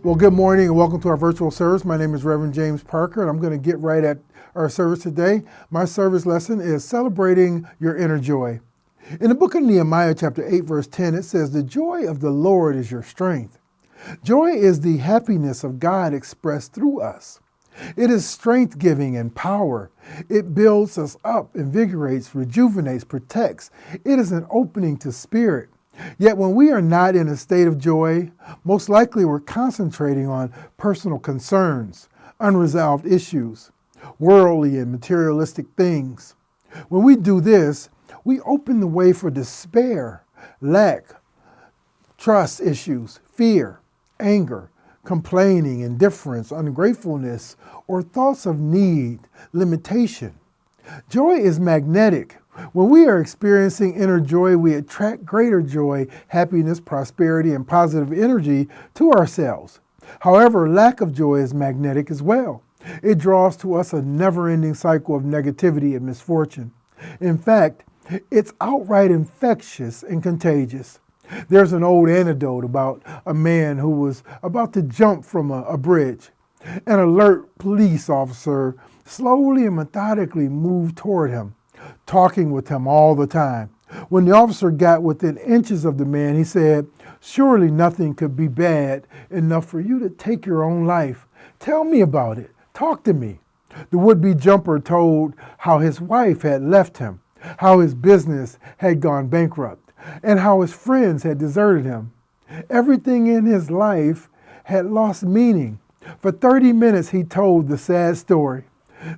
Well, good morning and welcome to our virtual service. My name is Reverend James Parker, and I'm going to get right at our service today. My service lesson is celebrating your inner joy. In the book of Nehemiah, chapter 8, verse 10, it says, "The joy of the Lord is your strength." Joy is the happiness of God expressed through us. It is strength-giving and power. It builds us up, invigorates, rejuvenates, protects. It is an opening to spirit. Yet when we are not in a state of joy, most likely we're concentrating on personal concerns, unresolved issues, worldly and materialistic things. When we do this, we open the way for despair, lack, trust issues, fear, anger, complaining, indifference, ungratefulness, or thoughts of need, limitation. Joy is magnetic. When we are experiencing inner joy, we attract greater joy, happiness, prosperity, and positive energy to ourselves. However, lack of joy is magnetic as well. It draws to us a never-ending cycle of negativity and misfortune. In fact, it's outright infectious and contagious. There's an old anecdote about a man who was about to jump from a bridge. An alert police officer slowly and methodically moved toward him, talking with him all the time. When the officer got within inches of the man, he said, "Surely nothing could be bad enough for you to take your own life. Tell me about it. Talk to me." The would-be jumper told how his wife had left him, how his business had gone bankrupt, and how his friends had deserted him. Everything in his life had lost meaning. For 30 minutes, he told the sad story.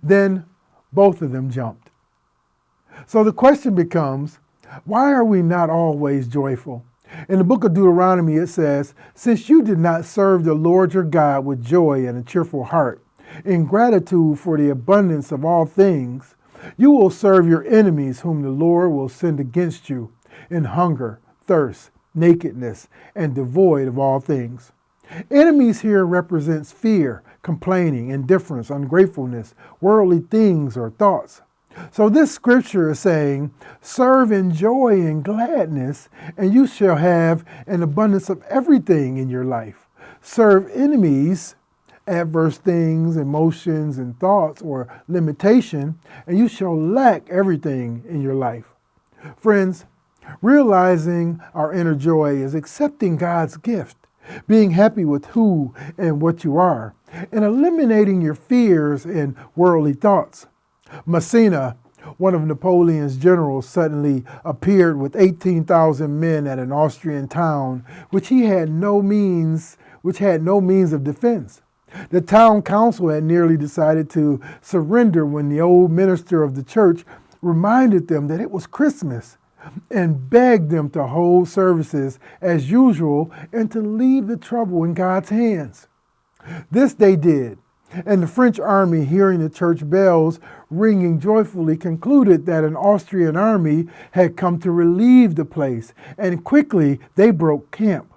Then both of them jumped. So the question becomes, why are we not always joyful? In the book of Deuteronomy, it says, "Since you did not serve the Lord your God with joy and a cheerful heart, in gratitude for the abundance of all things, you will serve your enemies whom the Lord will send against you in hunger, thirst, nakedness, and devoid of all things." Enemies here represents fear, complaining, indifference, ungratefulness, worldly things or thoughts. So this scripture is saying, serve in joy and gladness, and you shall have an abundance of everything in your life. Serve enemies, adverse things, emotions, and thoughts or limitation, and you shall lack everything in your life. Friends, realizing our inner joy is accepting God's gift, being happy with who and what you are, and eliminating your fears and worldly thoughts. Massena, one of Napoleon's generals, suddenly appeared with 18,000 men at an Austrian town which had no means of defense. The town council had nearly decided to surrender when the old minister of the church reminded them that it was Christmas and begged them to hold services as usual and to leave the trouble in God's hands. This they did, and the French army, hearing the church bells ringing joyfully, concluded that an Austrian army had come to relieve the place, and quickly they broke camp.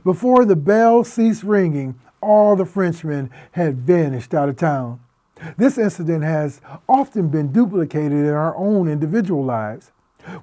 Before the bells ceased ringing, all the Frenchmen had vanished out of town. This incident has often been duplicated in our own individual lives.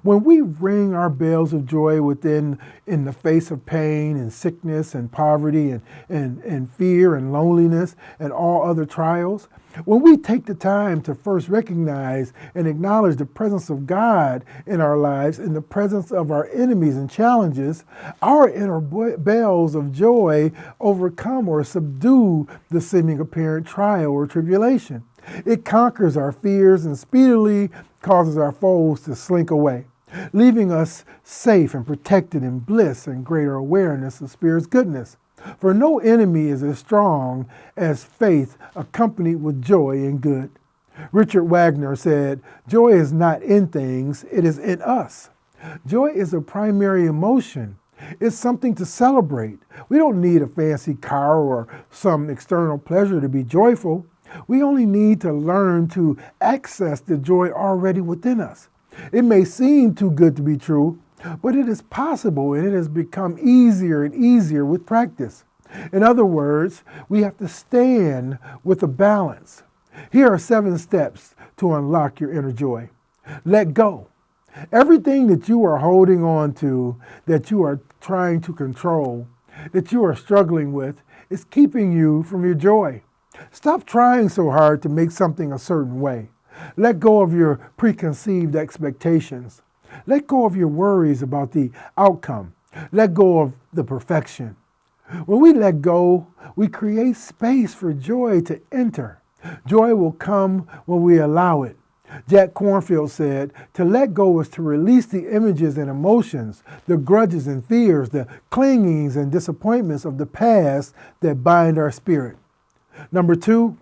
When we ring our bells of joy in the face of pain and sickness and poverty and fear and loneliness and all other trials, when we take the time to first recognize and acknowledge the presence of God in our lives in the presence of our enemies and challenges, our inner bells of joy overcome or subdue the seeming apparent trial or tribulation. It conquers our fears and speedily causes our foes to slink away, leaving us safe and protected in bliss and greater awareness of Spirit's goodness. For no enemy is as strong as faith accompanied with joy and good. Richard Wagner said, "Joy is not in things, it is in us." Joy is a primary emotion. It's something to celebrate. We don't need a fancy car or some external pleasure to be joyful. We only need to learn to access the joy already within us. It may seem too good to be true, but it is possible, and it has become easier and easier with practice. In other words, we have to stand with a balance. Here are 7 steps to unlock your inner joy. Let go. Everything that you are holding on to, that you are trying to control, that you are struggling with, is keeping you from your joy. Stop trying so hard to make something a certain way. Let go of your preconceived expectations. Let go of your worries about the outcome. Let go of the perfection. When we let go, we create space for joy to enter. Joy will come when we allow it. Jack Kornfield said, to let go is to release the images and emotions, the grudges and fears, the clingings and disappointments of the past that bind our spirit. Number 2,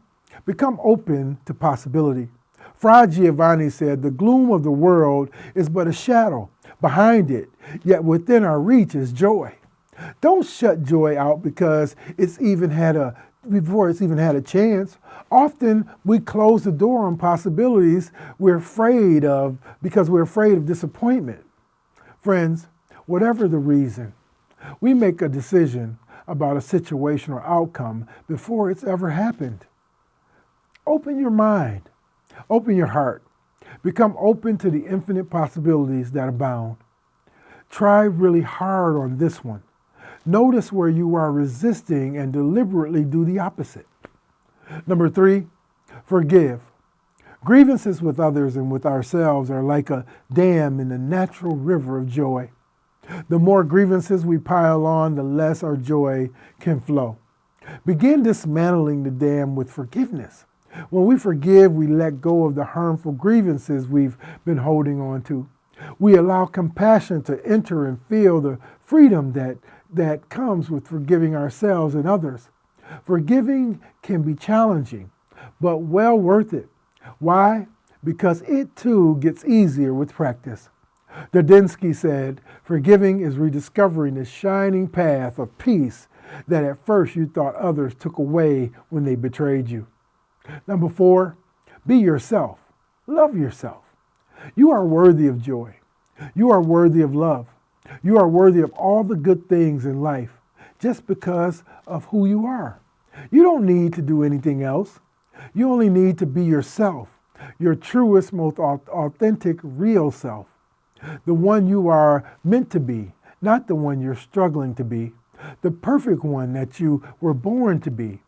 become open to possibility. Fra Giovanni said, the gloom of the world is but a shadow. Behind it, yet within our reach is joy. Don't shut joy out before it's even had a chance. Often we close the door on possibilities because we're afraid of disappointment. Friends, whatever the reason, we make a decision about a situation or outcome before it's ever happened. Open your mind. Open your heart. Become open to the infinite possibilities that abound. Try really hard on this one. Notice where you are resisting and deliberately do the opposite. Number 3, forgive. Grievances with others and with ourselves are like a dam in the natural river of joy. The more grievances we pile on, the less our joy can flow. Begin dismantling the dam with forgiveness. When we forgive, we let go of the harmful grievances we've been holding on to. We allow compassion to enter and feel the freedom that comes with forgiving ourselves and others. Forgiving can be challenging, but well worth it. Why? Because it too gets easier with practice. Dodinsky said, forgiving is rediscovering the shining path of peace that at first you thought others took away when they betrayed you. Number 4, be yourself. Love yourself. You are worthy of joy. You are worthy of love. You are worthy of all the good things in life just because of who you are. You don't need to do anything else. You only need to be yourself, your truest, most authentic, real self. The one you are meant to be, not the one you're struggling to be. The perfect one that you were born to be.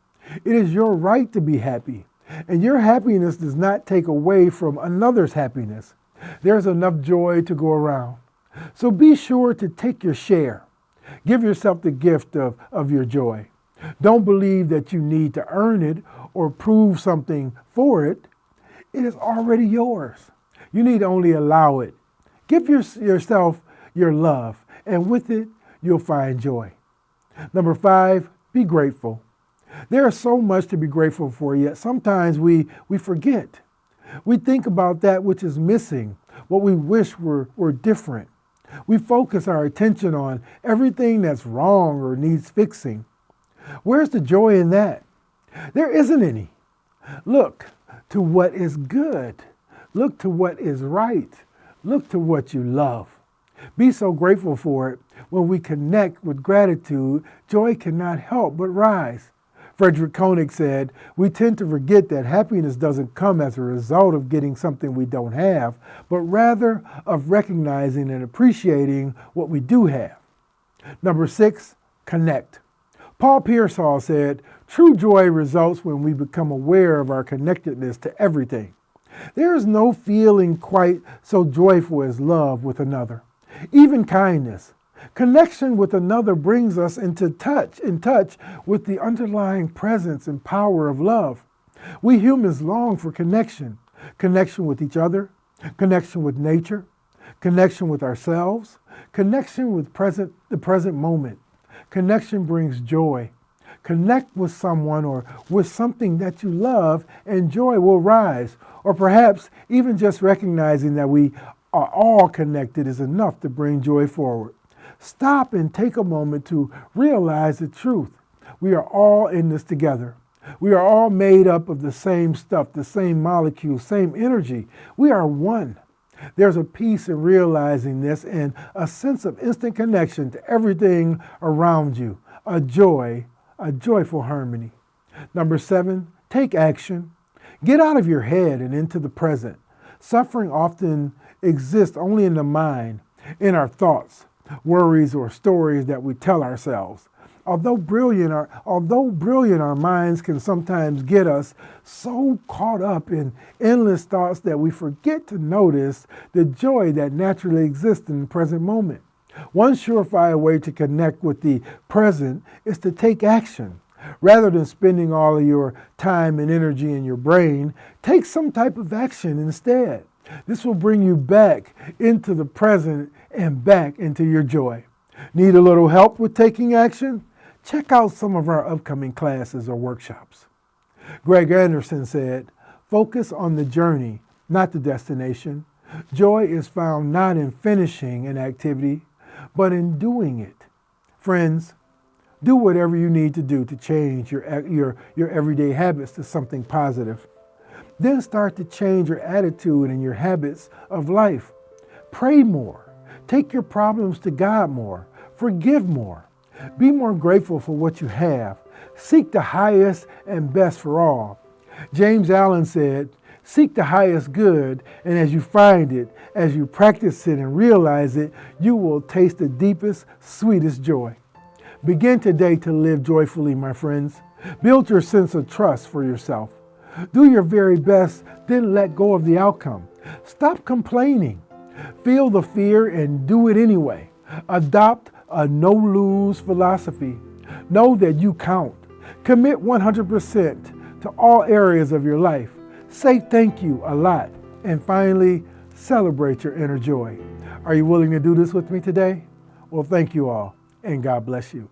It is your right to be happy, and your happiness does not take away from another's happiness. There's enough joy to go around. So be sure to take your share. Give yourself the gift of your joy. Don't believe that you need to earn it or prove something for it. It is already yours. You need only allow it. Give yourself your love, and with it, you'll find joy. Number 5, be grateful. There is so much to be grateful for, yet sometimes we forget. We think about that which is missing, what we wish were different. We focus our attention on everything that's wrong or needs fixing. Where's the joy in that? There isn't any. Look to what is good. Look to what is right. Look to what you love. Be so grateful for it. When we connect with gratitude, joy cannot help but rise. Frederick Keonig said, we tend to forget that happiness doesn't come as a result of getting something we don't have, but rather of recognizing and appreciating what we do have. Number 6, connect. Paul Pearsall said, true joy results when we become aware of our connectedness to everything. There is no feeling quite so joyful as love with another, even kindness. Connection with another brings us in touch with the underlying presence and power of love. We humans long for connection with each other, connection with nature, connection with ourselves, connection with the present moment. Connection brings joy. Connect with someone or with something that you love, and joy will rise. Or perhaps even just recognizing that we are all connected is enough to bring joy forward. Stop and take a moment to realize the truth. We are all in this together. We are all made up of the same stuff, the same molecules, same energy. We are one. There's a peace in realizing this and a sense of instant connection to everything around you, a joyful harmony. Number 7, take action. Get out of your head and into the present. Suffering often exists only in the mind, in our thoughts, worries, or stories that we tell ourselves. Although brilliant, our minds can sometimes get us so caught up in endless thoughts that we forget to notice the joy that naturally exists in the present moment. One surefire way to connect with the present is to take action. Rather than spending all of your time and energy in your brain, take some type of action instead. This will bring you back into the present and back into your joy. Need a little help with taking action? Check out some of our upcoming classes or workshops. Greg Anderson said, "Focus on the journey, not the destination. Joy is found not in finishing an activity, but in doing it." Friends, do whatever you need to do to change your everyday habits to something positive. Then start to change your attitude and your habits of life. Pray more. Take your problems to God more. Forgive more. Be more grateful for what you have. Seek the highest and best for all. James Allen said, "Seek the highest good, and as you find it, as you practice it and realize it, you will taste the deepest, sweetest joy." Begin today to live joyfully, my friends. Build your sense of trust for yourself. Do your very best, then let go of the outcome. Stop complaining. Feel the fear and do it anyway. Adopt a no-lose philosophy. Know that you count. Commit 100% to all areas of your life. Say thank you a lot. And finally, celebrate your inner joy. Are you willing to do this with me today? Well, thank you all, and God bless you.